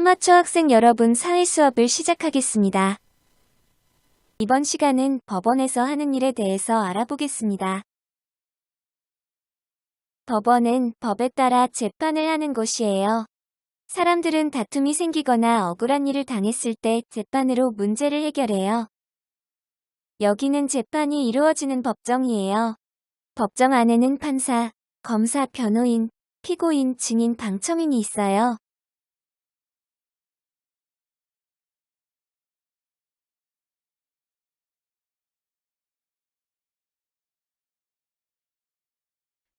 아마추어 학생 여러분 사회 수업을 시작하겠습니다. 이번 시간은 법원에서 하는 일에 대해서 알아보겠습니다. 법원은 법에 따라 재판을 하는 곳이에요. 사람들은 다툼이 생기거나 억울한 일을 당했을 때 재판으로 문제를 해결해요. 여기는 재판이 이루어지는 법정이에요. 법정 안에는 판사, 검사, 변호인, 피고인, 증인, 방청인이 있어요.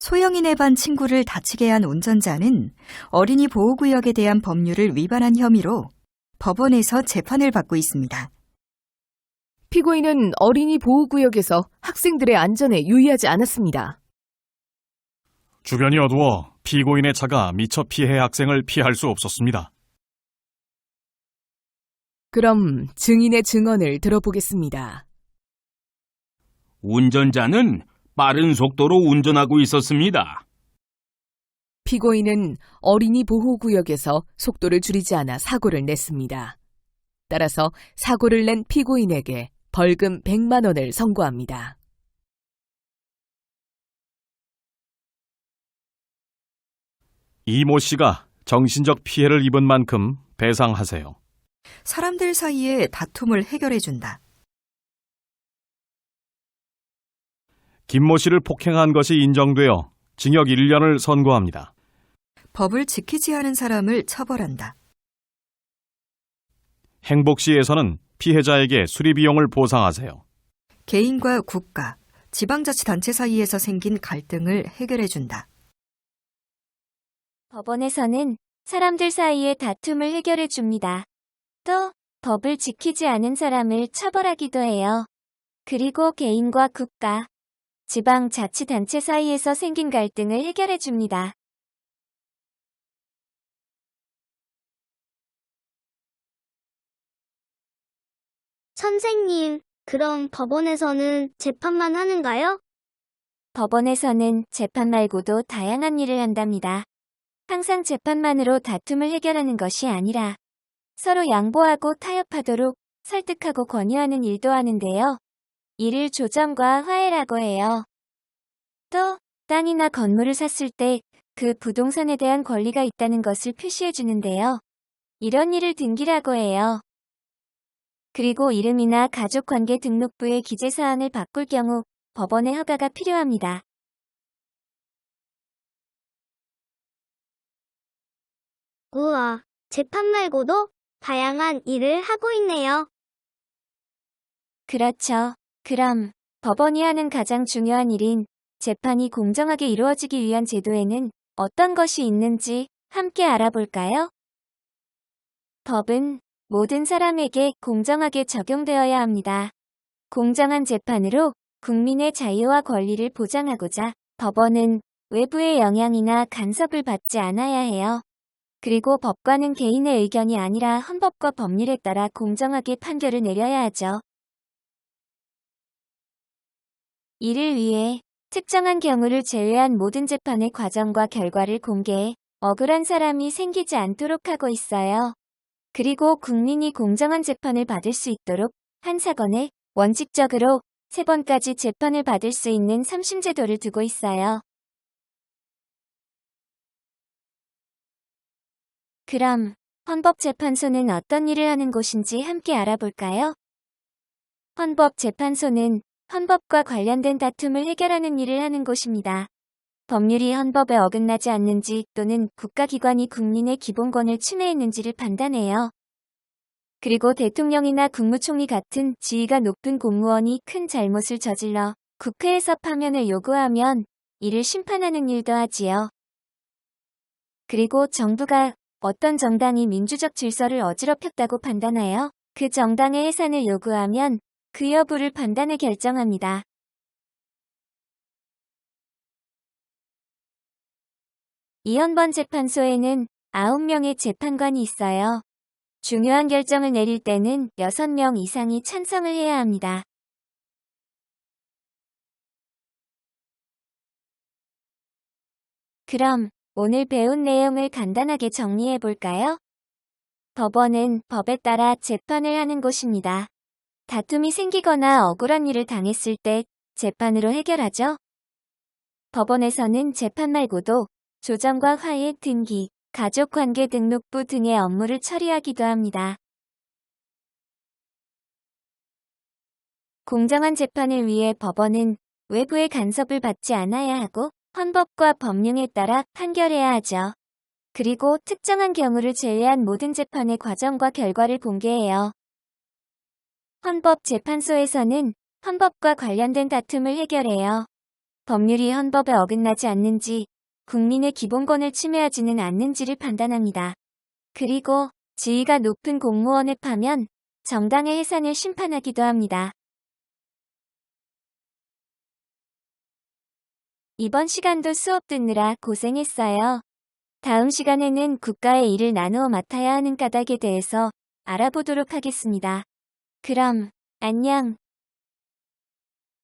소형인에 반 친구를 다치게 한 운전자는 어린이 보호구역에 대한 법률을 위반한 혐의로 법원에서 재판을 받고 있습니다. 피고인은 어린이 보호구역에서 학생들의 안전에 유의하지 않았습니다. 주변이 어두워 피고인의 차가 미처 피해 학생을 피할 수 없었습니다. 그럼 증인의 증언을 들어보겠습니다. 운전자는 빠른 속도로 운전하고 있었습니다. 피고인은 어린이 보호구역에서 속도를 줄이지 않아 사고를 냈습니다. 따라서 사고를 낸 피고인에게 벌금 100만 원을 선고합니다. 이모 씨가 정신적 피해를 입은 만큼 배상하세요. 사람들 사이의 다툼을 해결해준다. 김모 씨를 폭행한 것이 인정되어 징역 1년을 선고합니다. 법을 지키지 않은 사람을 처벌한다. 행복시에서는 피해자에게 수리비용을 보상하세요. 개인과 국가, 지방자치단체 사이에서 생긴 갈등을 해결해준다. 법원에서는 사람들 사이의 다툼을 해결해 줍니다. 또 법을 지키지 않은 사람을 처벌하기도 해요. 그리고 개인과 국가, 지방자치단체 사이에서 생긴 갈등을 해결해 줍니다. 선생님, 그럼 법원에서는 재판만 하는가요? 법원에서는 재판 말고도 다양한 일을 한답니다. 항상 재판만으로 다툼을 해결하는 것이 아니라 서로 양보하고 타협하도록 설득하고 권유하는 일도 하는데요. 이를 조정과 화해라고 해요. 또 땅이나 건물을 샀을 때 그 부동산에 대한 권리가 있다는 것을 표시해 주는데요. 이런 일을 등기라고 해요. 그리고 이름이나 가족관계 등록부의 기재사항을 바꿀 경우 법원의 허가가 필요합니다. 우와, 재판 말고도 다양한 일을 하고 있네요. 그렇죠. 그럼 법원이 하는 가장 중요한 일인 재판이 공정하게 이루어지기 위한 제도에는 어떤 것이 있는지 함께 알아볼까요? 법은 모든 사람에게 공정하게 적용되어야 합니다. 공정한 재판으로 국민의 자유와 권리를 보장하고자 법원은 외부의 영향이나 간섭을 받지 않아야 해요. 그리고 법관은 개인의 의견이 아니라 헌법과 법률에 따라 공정하게 판결을 내려야 하죠. 이를 위해 특정한 경우를 제외한 모든 재판의 과정과 결과를 공개해 억울한 사람이 생기지 않도록 하고 있어요. 그리고 국민이 공정한 재판을 받을 수 있도록 한 사건에 원칙적으로 3번까지 재판을 받을 수 있는 3심 제도를 두고 있어요. 그럼 헌법재판소는 어떤 일을 하는 곳인지 함께 알아볼까요? 헌법재판소는 헌법과 관련된 다툼을 해결하는 일을 하는 곳입니다. 법률이 헌법에 어긋나지 않는지 또는 국가기관이 국민의 기본권을 침해했는지를 판단해요. 그리고 대통령이나 국무총리 같은 지위가 높은 공무원이 큰 잘못을 저질러 국회에서 파면을 요구하면 이를 심판하는 일도 하지요. 그리고 정부가 어떤 정당이 민주적 질서를 어지럽혔다고 판단하여 그 정당의 해산을 요구하면 그 여부를 판단해 결정합니다. 이 헌법재판소에는 9명의 재판관이 있어요. 중요한 결정을 내릴 때는 6명 이상이 찬성을 해야 합니다. 그럼 오늘 배운 내용을 간단하게 정리해 볼까요? 법원은 법에 따라 재판을 하는 곳입니다. 다툼이 생기거나 억울한 일을 당했을 때 재판으로 해결하죠. 법원에서는 재판 말고도 조정과 화해, 등기, 가족관계 등록부 등의 업무를 처리하기도 합니다. 공정한 재판을 위해 법원은 외부의 간섭을 받지 않아야 하고 헌법과 법령에 따라 판결해야 하죠. 그리고 특정한 경우를 제외한 모든 재판의 과정과 결과를 공개해요. 헌법재판소에서는 헌법과 관련된 다툼을 해결해요. 법률이 헌법에 어긋나지 않는지, 국민의 기본권을 침해하지는 않는지를 판단합니다. 그리고 지위가 높은 공무원을 파면 정당의 해산을 심판하기도 합니다. 이번 시간도 수업 듣느라 고생했어요. 다음 시간에는 국가의 일을 나누어 맡아야 하는 까닭에 대해서 알아보도록 하겠습니다. 그럼, 안녕.